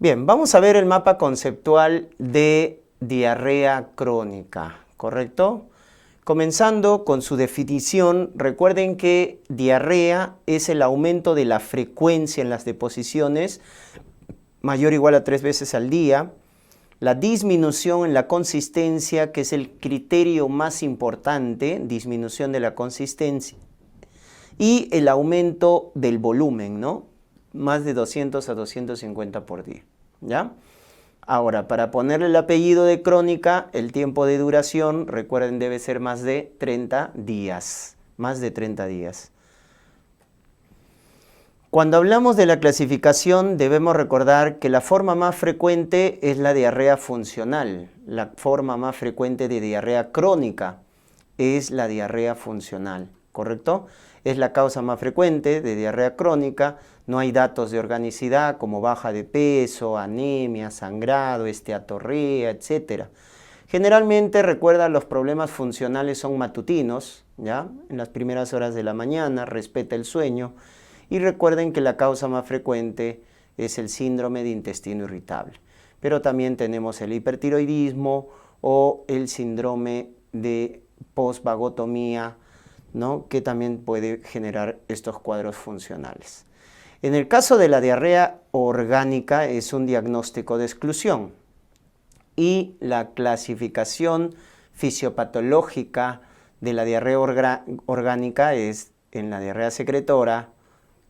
Bien, vamos a ver el mapa conceptual de diarrea crónica, ¿correcto? Comenzando con su definición, recuerden que diarrea es el aumento de la frecuencia en las deposiciones mayor o igual a 3 veces al día, la disminución en la consistencia, que es el criterio más importante, disminución de la consistencia, y el aumento del volumen, ¿no? Más de 200 a 250 por día, ¿ya? Ahora, para ponerle el apellido de crónica, el tiempo de duración, recuerden, debe ser más de 30 días, más de 30 días. Cuando hablamos de la clasificación, debemos recordar que la forma más frecuente es la diarrea funcional. La forma más frecuente de diarrea crónica es la diarrea funcional, ¿correcto? Es la causa más frecuente de diarrea crónica. No hay datos de organicidad como baja de peso, anemia, sangrado, esteatorrea, etc. Generalmente, recuerda, los problemas funcionales son matutinos, ¿ya? En las primeras horas de la mañana, respeta el sueño. Y recuerden que la causa más frecuente es el síndrome de intestino irritable. Pero también tenemos el hipertiroidismo o el síndrome de posvagotomía, ¿no? Que también puede generar estos cuadros funcionales. En el caso de la diarrea orgánica es un diagnóstico de exclusión. Y la clasificación fisiopatológica de la diarrea orgánica es en la diarrea secretora,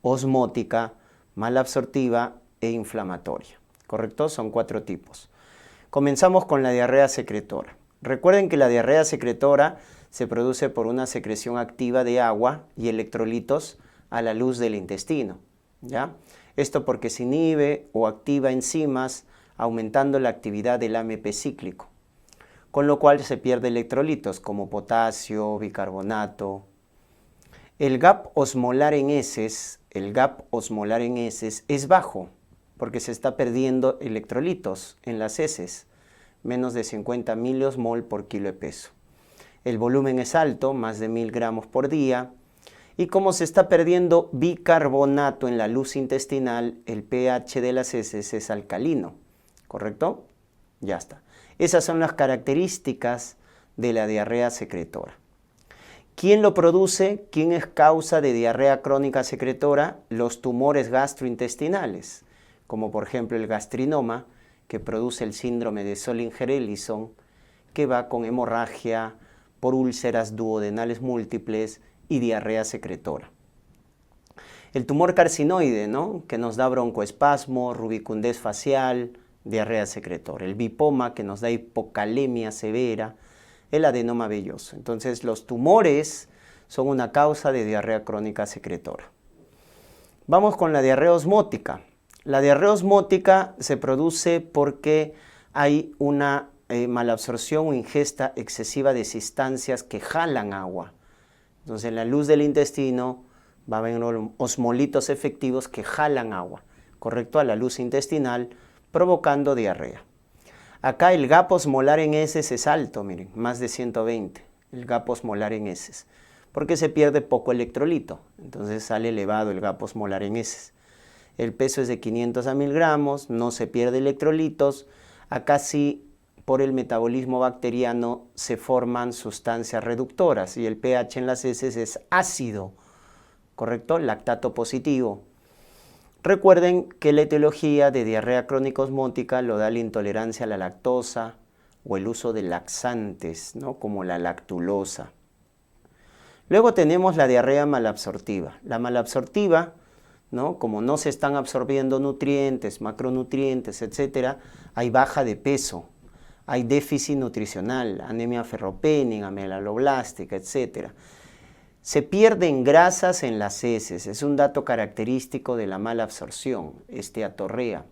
osmótica, malabsortiva e inflamatoria, ¿correcto? Son 4 tipos. Comenzamos con la diarrea secretora. Recuerden que la diarrea secretora se produce por una secreción activa de agua y electrolitos a la luz del intestino, ¿ya? Esto porque se inhibe o activa enzimas aumentando la actividad del AMP cíclico, con lo cual se pierde electrolitos como potasio, bicarbonato. El gap osmolar en heces es bajo porque se está perdiendo electrolitos en las heces, menos de 50 miliosmol por kilo de peso. El volumen es alto, más de 1000 gramos por día, y como se está perdiendo bicarbonato en la luz intestinal, el pH de las heces es alcalino, ¿correcto? Ya está. Esas son las características de la diarrea secretora. ¿Quién lo produce? ¿Quién es causa de diarrea crónica secretora? Los tumores gastrointestinales, como por ejemplo el gastrinoma, que produce el síndrome de Solinger-Ellison, que va con hemorragia por úlceras duodenales múltiples y diarrea secretora. El tumor carcinoide, ¿no? Que nos da broncoespasmo, rubicundez facial, diarrea secretora. El bipoma, que nos da hipocalemia severa, el adenoma velloso. Entonces, los tumores son una causa de diarrea crónica secretora. Vamos con la diarrea osmótica. La diarrea osmótica se produce porque hay una malabsorción o ingesta excesiva de sustancias que jalan agua. Entonces, en la luz del intestino va a haber osmolitos efectivos que jalan agua, correcto, a la luz intestinal, provocando diarrea. Acá el gap osmolar en heces es alto, miren, más de 120, el gap osmolar en heces, porque se pierde poco electrolito, entonces sale elevado el gap osmolar en heces. El peso es de 500 a 1000 gramos, no se pierde electrolitos. Acá sí, por el metabolismo bacteriano, se forman sustancias reductoras y el pH en las heces es ácido, ¿correcto? Lactato positivo. Recuerden que la etiología de diarrea crónica osmótica lo da la intolerancia a la lactosa o el uso de laxantes, ¿no? Como la lactulosa. Luego tenemos la diarrea malabsortiva. La malabsortiva, ¿no? Como no se están absorbiendo nutrientes, macronutrientes, etc., hay baja de peso, hay déficit nutricional, anemia ferropénica, megaloblástica, etc. Se pierden grasas en las heces, es un dato característico de la mala absorción, esteatorrea,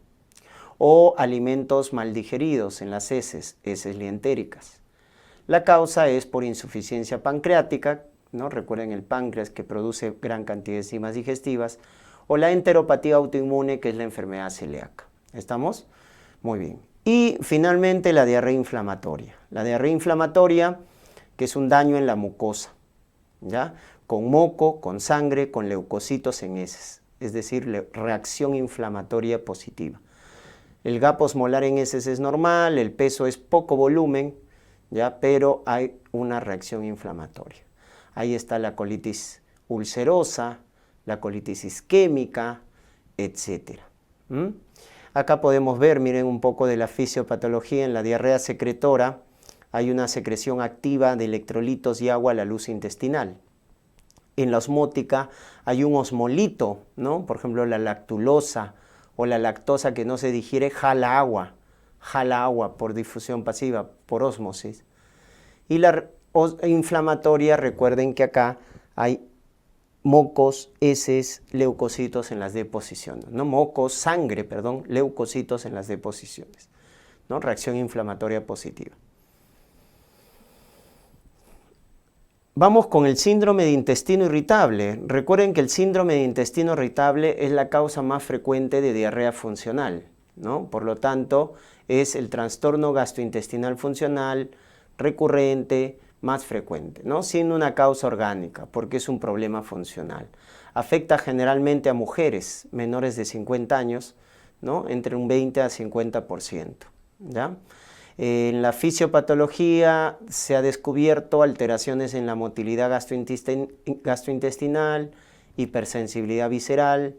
o alimentos mal digeridos en las heces lientéricas. La causa es por insuficiencia pancreática, ¿no? Recuerden el páncreas que produce gran cantidad de enzimas digestivas, o la enteropatía autoinmune, que es la enfermedad celíaca. ¿Estamos? Muy bien. Y finalmente la diarrea inflamatoria. La diarrea inflamatoria, que es un daño en la mucosa, ¿ya? Con moco, con sangre, con leucocitos en heces, es decir, reacción inflamatoria positiva. El gap osmolar en heces es normal, el peso es poco volumen, ¿ya? Pero hay una reacción inflamatoria. Ahí está la colitis ulcerosa, la colitis isquémica, etc. Acá podemos ver, miren un poco de la fisiopatología. En la diarrea secretora hay una secreción activa de electrolitos y agua a la luz intestinal. En la osmótica hay un osmolito, ¿no? Por ejemplo, la lactulosa o la lactosa que no se digiere jala agua por difusión pasiva, por ósmosis. Y la inflamatoria, recuerden que acá hay mocos, heces, leucocitos en las deposiciones, no mocos, sangre, perdón, leucocitos en las deposiciones, ¿no? Reacción inflamatoria positiva. Vamos con el síndrome de intestino irritable. Recuerden que el síndrome de intestino irritable es la causa más frecuente de diarrea funcional, ¿no? Por lo tanto, es el trastorno gastrointestinal funcional recurrente más frecuente, ¿no? Sin una causa orgánica, porque es un problema funcional. Afecta generalmente a mujeres menores de 50 años, ¿no? Entre un 20 a 50%, ¿ya? En la fisiopatología se ha descubierto alteraciones en la motilidad gastrointestinal, hipersensibilidad visceral,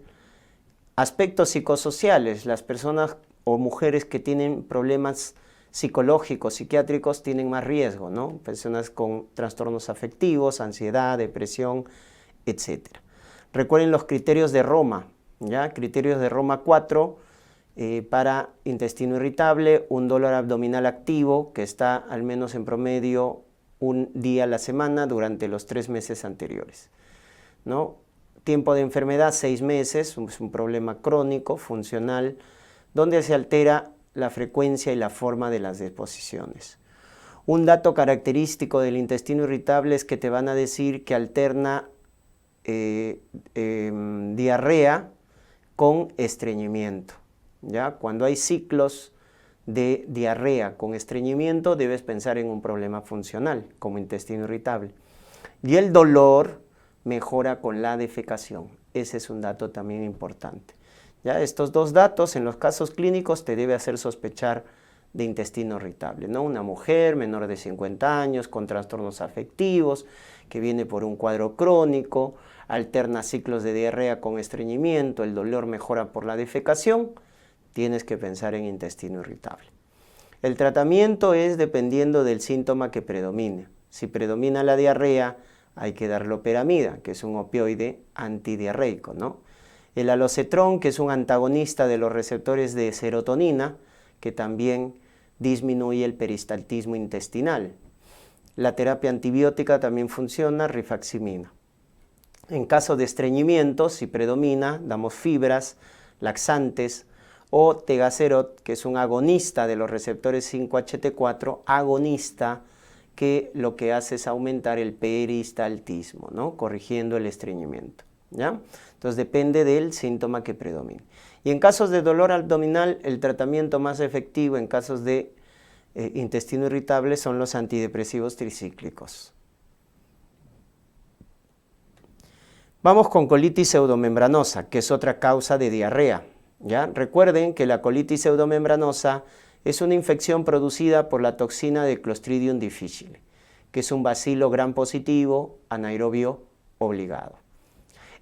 aspectos psicosociales. Las personas o mujeres que tienen problemas psicológicos, psiquiátricos, tienen más riesgo, ¿no? Personas con trastornos afectivos, ansiedad, depresión, etc. Recuerden los criterios de Roma, ¿ya? Criterios de Roma 4, para intestino irritable, un dolor abdominal activo que está al menos en promedio un día a la semana durante los 3 meses anteriores, ¿no? Tiempo de enfermedad 6 meses, es un problema crónico, funcional, donde se altera la frecuencia y la forma de las deposiciones. Un dato característico del intestino irritable es que te van a decir que alterna diarrea con estreñimiento, ¿ya? Cuando hay ciclos de diarrea con estreñimiento, debes pensar en un problema funcional, como intestino irritable. Y el dolor mejora con la defecación. Ese es un dato también importante. ¿Ya? Estos dos datos en los casos clínicos te debe hacer sospechar de intestino irritable, ¿no? Una mujer menor de 50 años con trastornos afectivos, que viene por un cuadro crónico, alterna ciclos de diarrea con estreñimiento, el dolor mejora por la defecación, tienes que pensar en intestino irritable. El tratamiento es dependiendo del síntoma que predomine. Si predomina la diarrea, hay que dar loperamida, que es un opioide antidiarreico, ¿no? El alocetrón, que es un antagonista de los receptores de serotonina, que también disminuye el peristaltismo intestinal. La terapia antibiótica también funciona, rifaximina. En caso de estreñimiento, si predomina, damos fibras, laxantes, o tegacerot, que es un agonista de los receptores 5-HT4, agonista que lo que hace es aumentar el peristaltismo, ¿no? Corrigiendo el estreñimiento, ¿ya? Entonces depende del síntoma que predomine. Y en casos de dolor abdominal, el tratamiento más efectivo en casos de intestino irritable son los antidepresivos tricíclicos. Vamos con colitis pseudomembranosa, que es otra causa de diarrea, ¿ya? Recuerden que la colitis pseudomembranosa es una infección producida por la toxina de Clostridium difficile, que es un bacilo gram positivo anaerobio obligado.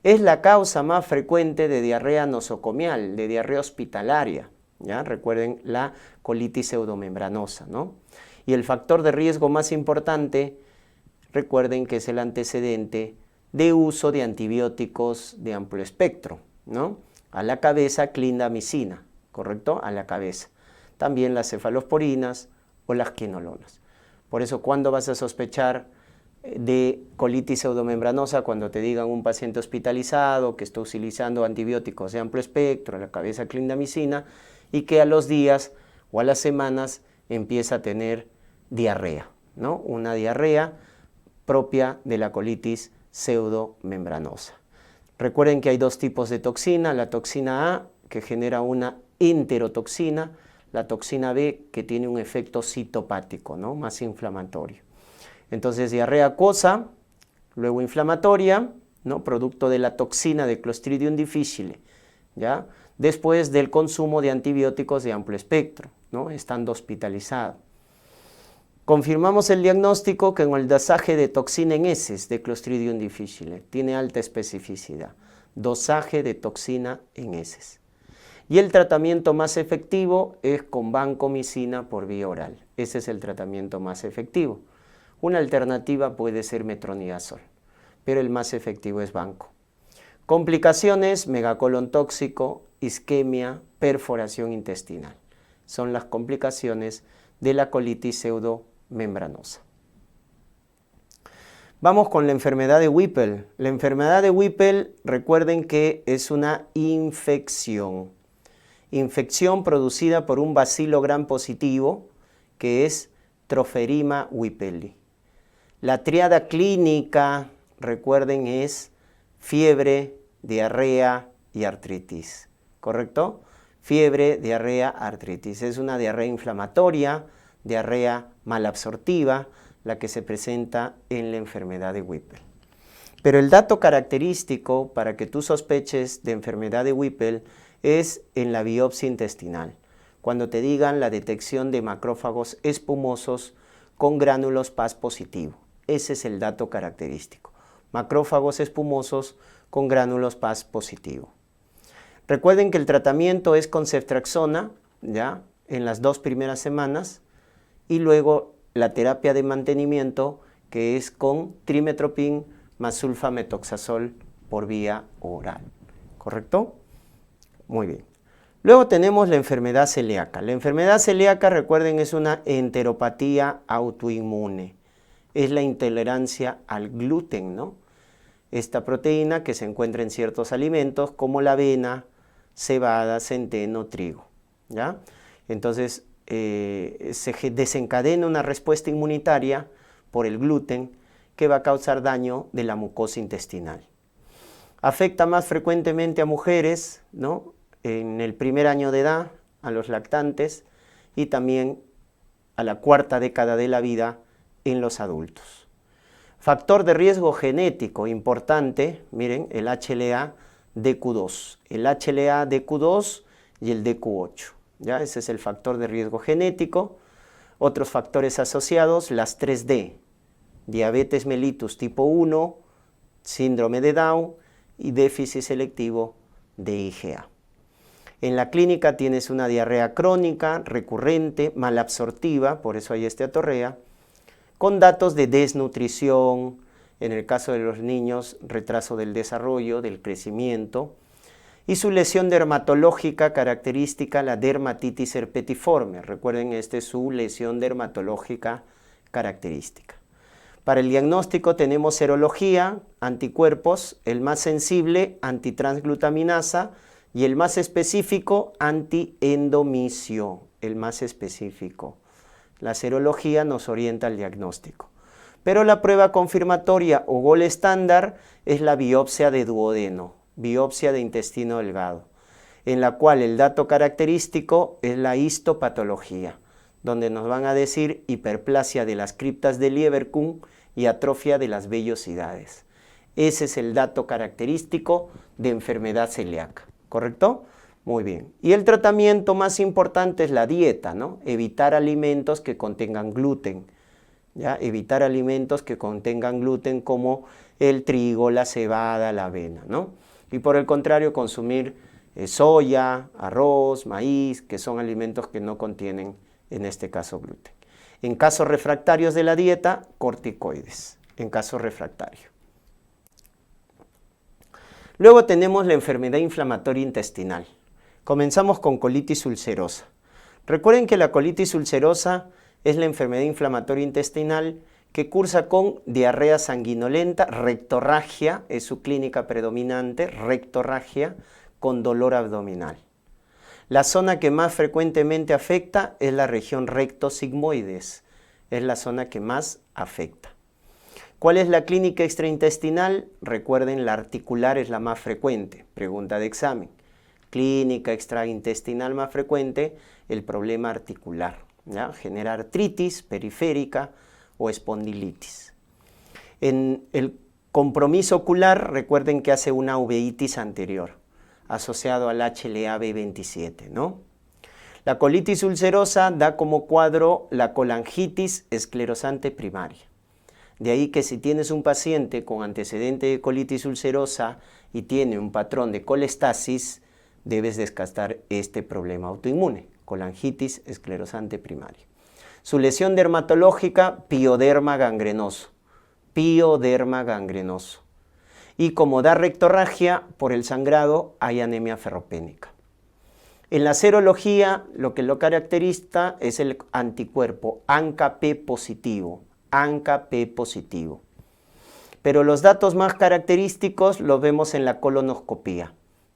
Es la causa más frecuente de diarrea nosocomial, de diarrea hospitalaria, ¿ya? Recuerden la colitis pseudomembranosa, ¿no? Y el factor de riesgo más importante, recuerden que es el antecedente de uso de antibióticos de amplio espectro, ¿no? A la cabeza, clindamicina, ¿correcto? A la cabeza. También las cefalosporinas o las quinolonas. Por eso, ¿cuándo vas a sospechar de colitis pseudomembranosa? Cuando te digan un paciente hospitalizado que está utilizando antibióticos de amplio espectro, a la cabeza, clindamicina, y que a los días o a las semanas empieza a tener diarrea, ¿no? Una diarrea propia de la colitis pseudomembranosa. Recuerden que hay dos tipos de toxina, la toxina A, que genera una enterotoxina, la toxina B, que tiene un efecto citopático, ¿no? Más inflamatorio. Entonces, diarrea acuosa, luego inflamatoria, ¿no? Producto de la toxina de Clostridium difficile, ¿ya? Después del consumo de antibióticos de amplio espectro, ¿no? Estando hospitalizado. Confirmamos el diagnóstico con el dosaje de toxina en heces de Clostridium difficile. Tiene alta especificidad. Dosaje de toxina en heces. Y el tratamiento más efectivo es con vancomicina por vía oral. Ese es el tratamiento más efectivo. Una alternativa puede ser metronidazol, pero el más efectivo es vanco. Complicaciones: megacolon tóxico, isquemia, perforación intestinal. Son las complicaciones de la colitis pseudomembranosa. Vamos con la enfermedad de Whipple. La enfermedad de Whipple, recuerden que es una infección. Infección producida por un bacilo gram positivo, que es Troferima whippeli. La tríada clínica, recuerden, es fiebre, diarrea y artritis, ¿correcto? Fiebre, diarrea, artritis. Es una diarrea inflamatoria, diarrea malabsortiva, la que se presenta en la enfermedad de Whipple. Pero el dato característico para que tú sospeches de enfermedad de Whipple es en la biopsia intestinal, cuando te digan la detección de macrófagos espumosos con gránulos Paz positivo. Ese es el dato característico. Macrófagos espumosos con gránulos Paz positivo. Recuerden que el tratamiento es con ceftriaxona, ¿ya?, en las 2 primeras semanas, y luego la terapia de mantenimiento, que es con trimetoprim más sulfametoxazol por vía oral. ¿Correcto? Muy bien. Luego tenemos la enfermedad celíaca. La enfermedad celíaca, recuerden, es una enteropatía autoinmune. Es la intolerancia al gluten, ¿no? Esta proteína que se encuentra en ciertos alimentos como la avena, cebada, centeno, trigo, ¿ya? Entonces, se desencadena una respuesta inmunitaria por el gluten que va a causar daño de la mucosa intestinal. Afecta más frecuentemente a mujeres, ¿no?, en el primer año de edad, a los lactantes, y también a la 4ª década de la vida en los adultos. Factor de riesgo genético importante, miren, el HLA-DQ2, el HLA-DQ2 y el DQ8, ¿ya? Ese es el factor de riesgo genético. Otros factores asociados, las 3D, diabetes mellitus tipo 1, síndrome de Down y déficit selectivo de IgA. En la clínica tienes una diarrea crónica, recurrente, malabsortiva, por eso hay esteatorrea, con datos de desnutrición, en el caso de los niños, retraso del desarrollo, del crecimiento, y su lesión dermatológica característica, la dermatitis herpetiforme. Recuerden, esta es su lesión dermatológica característica. Para el diagnóstico tenemos serología, anticuerpos, el más sensible, antitransglutaminasa, y el más específico, antiendomicio, el más específico. La serología nos orienta al diagnóstico. Pero la prueba confirmatoria o gol estándar es la biopsia de duodeno, biopsia de intestino delgado, en la cual el dato característico es la histopatología, donde nos van a decir hiperplasia de las criptas de Lieberkühn y atrofia de las vellosidades. Ese es el dato característico de enfermedad celíaca. ¿Correcto? Muy bien. Y el tratamiento más importante es la dieta, ¿no? Evitar alimentos que contengan gluten, ¿ya? Evitar alimentos que contengan gluten como el trigo, la cebada, la avena, ¿no? Y por el contrario, consumir soya, arroz, maíz, que son alimentos que no contienen, en este caso, gluten. En casos refractarios de la dieta, corticoides, en caso refractario. Luego tenemos la enfermedad inflamatoria intestinal. Comenzamos con colitis ulcerosa. Recuerden que la colitis ulcerosa es la enfermedad inflamatoria intestinal que cursa con diarrea sanguinolenta, rectorragia, es su clínica predominante, rectorragia con dolor abdominal. La zona que más frecuentemente afecta es la región recto-sigmoides, es la zona que más afecta. ¿Cuál es la clínica extraintestinal? Recuerden, la articular es la más frecuente, pregunta de examen. Clínica extraintestinal más frecuente, el problema articular, ¿ya? Genera artritis periférica o espondilitis. En el compromiso ocular, recuerden que hace una uveitis anterior. asociado al HLA-B27, ¿no? La colitis ulcerosa da como cuadro la colangitis esclerosante primaria. De ahí que si tienes un paciente con antecedente de colitis ulcerosa y tiene un patrón de colestasis, debes descartar este problema autoinmune, colangitis esclerosante primaria. Su lesión dermatológica, pioderma gangrenoso. Pioderma gangrenoso. Y como da rectorragia, por el sangrado hay anemia ferropénica. En la serología, lo que lo caracteriza es el anticuerpo ANCA-P positivo. ANCA-P positivo. Pero los datos más característicos los vemos en la colonoscopía.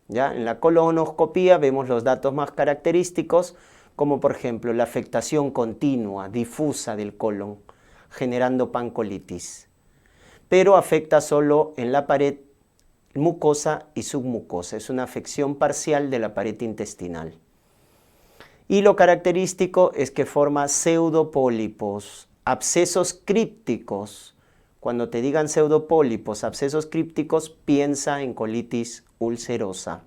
¿Ya? En la colonoscopía vemos los datos más característicos, como por ejemplo la afectación continua, difusa del colon, generando pancolitis. Pero afecta solo en la pared mucosa y submucosa. Es una afección parcial de la pared intestinal. Y lo característico es que forma pseudopólipos, abscesos crípticos. Cuando te digan pseudopólipos, abscesos crípticos, piensa en colitis ulcerosa.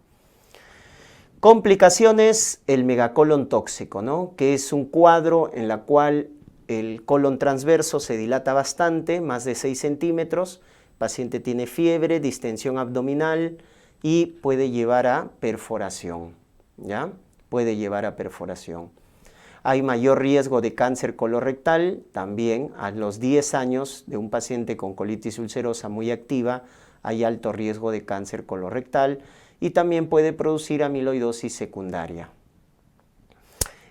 Complicaciones, el megacolon tóxico, ¿no? Que es un cuadro en la cual el colon transverso se dilata bastante, más de 6 centímetros, el paciente tiene fiebre, distensión abdominal y puede llevar a perforación, ¿ya? Puede llevar a perforación. Hay mayor riesgo de cáncer colorectal, también a los 10 años de un paciente con colitis ulcerosa muy activa, hay alto riesgo de cáncer colorectal y también puede producir amiloidosis secundaria.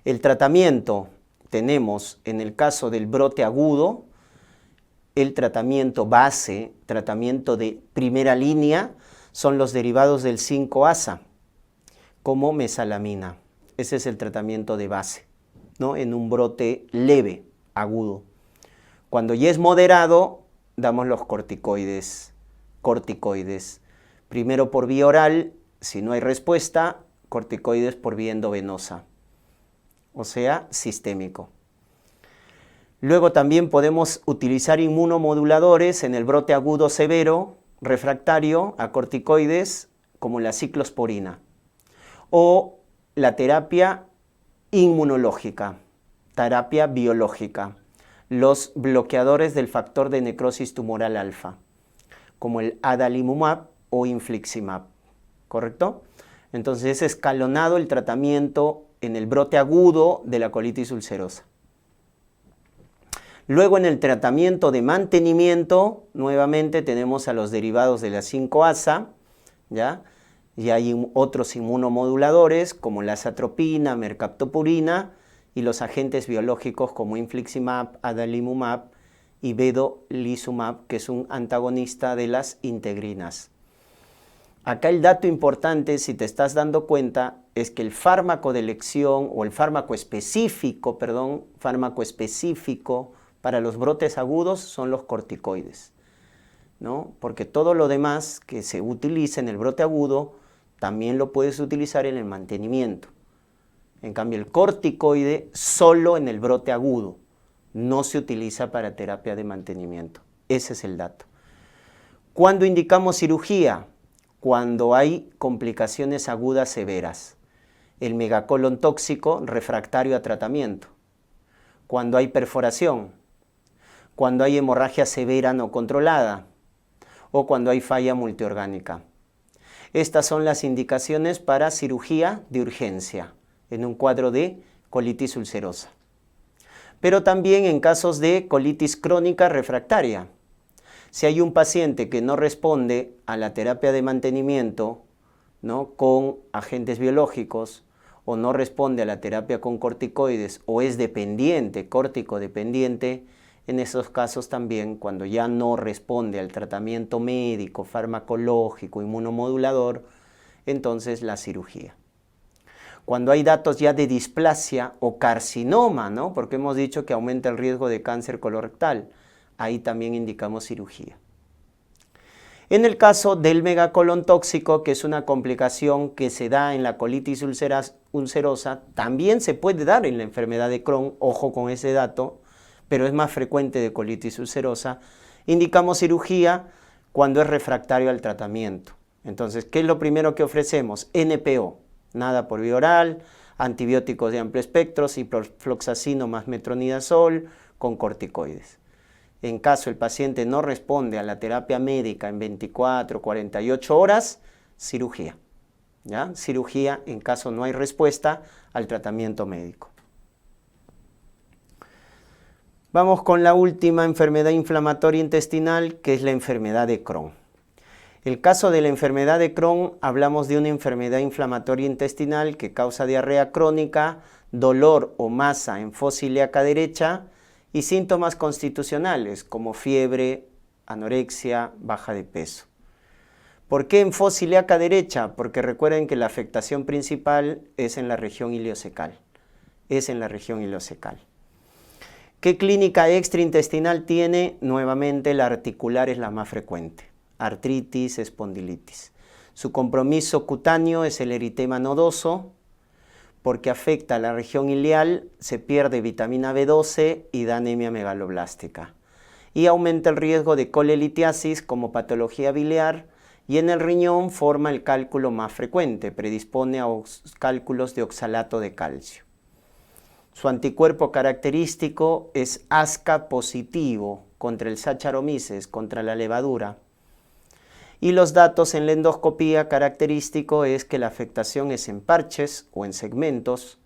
El tratamiento, tenemos en el caso del brote agudo, el tratamiento base, tratamiento de primera línea, son los derivados del 5-ASA, como mesalamina. Ese es el tratamiento de base, ¿no? En un brote leve, agudo. Cuando ya es moderado, damos los corticoides. Primero por vía oral, si no hay respuesta, corticoides por vía endovenosa, o sea, sistémico. Luego también podemos utilizar inmunomoduladores en el brote agudo severo, refractario a corticoides, como la ciclosporina, o la terapia inmunológica, terapia biológica, los bloqueadores del factor de necrosis tumoral alfa, como el adalimumab o infliximab, ¿correcto? Entonces es escalonado el tratamiento en el brote agudo de la colitis ulcerosa. Luego en el tratamiento de mantenimiento, nuevamente tenemos a los derivados de la 5-ASA, ¿ya? Y hay otros inmunomoduladores como la azatropina, mercaptopurina y los agentes biológicos como infliximab, adalimumab y vedolizumab, que es un antagonista de las integrinas. Acá el dato importante, si te estás dando cuenta, es que el fármaco de elección o el fármaco específico para los brotes agudos son los corticoides, ¿no? Porque todo lo demás que se utiliza en el brote agudo también lo puedes utilizar en el mantenimiento. En cambio, el corticoide solo en el brote agudo, no se utiliza para terapia de mantenimiento. Ese es el dato. ¿Cuándo indicamos cirugía? Cuando hay complicaciones agudas severas. El megacolon tóxico refractario a tratamiento. Cuando hay perforación. Cuando hay hemorragia severa no controlada. O cuando hay falla multiorgánica. Estas son las indicaciones para cirugía de urgencia en un cuadro de colitis ulcerosa. Pero también en casos de colitis crónica refractaria. Si hay un paciente que no responde a la terapia de mantenimiento, ¿no?, con agentes biológicos, o no responde a la terapia con corticoides, o es dependiente, córtico-dependiente, en esos casos también, cuando ya no responde al tratamiento médico, farmacológico, inmunomodulador, entonces la cirugía. Cuando hay datos ya de displasia o carcinoma, ¿no?, porque hemos dicho que aumenta el riesgo de cáncer colorectal, ahí también indicamos cirugía. En el caso del megacolon tóxico, que es una complicación que se da en la colitis ulcerosa, también se puede dar en la enfermedad de Crohn, ojo con ese dato, pero es más frecuente de colitis ulcerosa, indicamos cirugía cuando es refractario al tratamiento. Entonces, ¿qué es lo primero que ofrecemos? NPO, nada por vía oral, antibióticos de amplio espectro, ciprofloxacino más metronidazol con corticoides. En caso el paciente no responde a la terapia médica en 24, 48 horas, cirugía. ¿Ya? Cirugía en caso no hay respuesta al tratamiento médico. Vamos con la última enfermedad inflamatoria intestinal, que es la enfermedad de Crohn. El caso de la enfermedad de Crohn, hablamos de una enfermedad inflamatoria intestinal que causa diarrea crónica, dolor o masa en fosa ilíaca derecha y síntomas constitucionales como fiebre, anorexia, baja de peso. ¿Por qué en fosa ilíaca derecha? Porque recuerden que la afectación principal es en la región iliocecal. ¿Qué clínica extraintestinal tiene? Nuevamente la articular es la más frecuente. Artritis, espondilitis. Su compromiso cutáneo es el eritema nodoso, porque afecta a la región ilial, se pierde vitamina B12 y da anemia megaloblástica. Y aumenta el riesgo de colelitiasis como patología biliar, y en el riñón forma el cálculo más frecuente, predispone a cálculos de oxalato de calcio. Su anticuerpo característico es ASCA positivo contra el Saccharomyces, contra la levadura. Y los datos en la endoscopía característico es que la afectación es en parches o en segmentos,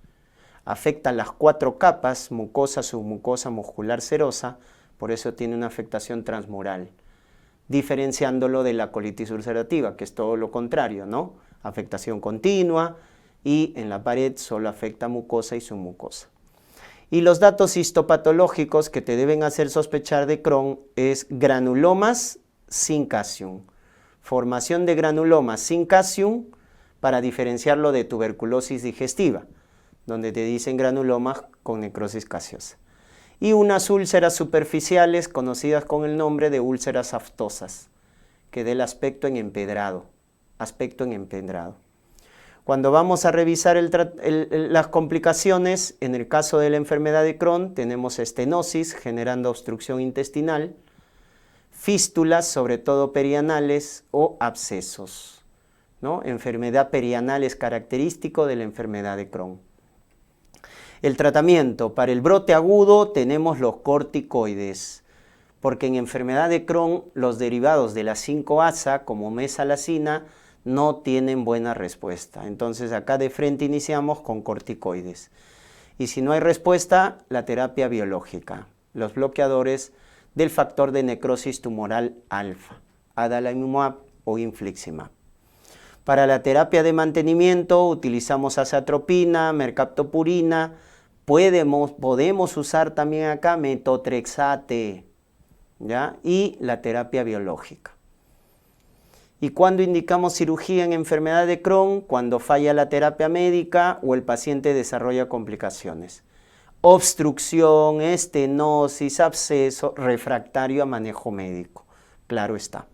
afecta las 4 capas, mucosa, submucosa, muscular, serosa, por eso tiene una afectación transmural, diferenciándolo de la colitis ulcerativa, que es todo lo contrario, ¿no? Afectación continua y en la pared solo afecta mucosa y submucosa. Y los datos histopatológicos que te deben hacer sospechar de Crohn es granulomas sin calcium. Formación de granulomas sin calcium para diferenciarlo de tuberculosis digestiva, donde te dicen granulomas con necrosis caseosa. Y unas úlceras superficiales conocidas con el nombre de úlceras aftosas, que da el aspecto en empedrado. Cuando vamos a revisar las complicaciones, en el caso de la enfermedad de Crohn, tenemos estenosis generando obstrucción intestinal, fístulas, sobre todo perianales, o abscesos, ¿no? Enfermedad perianal es característico de la enfermedad de Crohn. El tratamiento para el brote agudo tenemos los corticoides, porque en enfermedad de Crohn los derivados de la 5-ASA, como mesalazina, no tienen buena respuesta. Entonces acá de frente iniciamos con corticoides. Y si no hay respuesta, la terapia biológica, los bloqueadores del factor de necrosis tumoral alfa, adalimumab o infliximab. Para la terapia de mantenimiento utilizamos azatropina, mercaptopurina, podemos usar también acá metotrexate, ¿ya? Y la terapia biológica. ¿Y cuándo indicamos cirugía en enfermedad de Crohn? Cuando falla la terapia médica o el paciente desarrolla complicaciones. Obstrucción, estenosis, absceso, refractario a manejo médico. Claro está.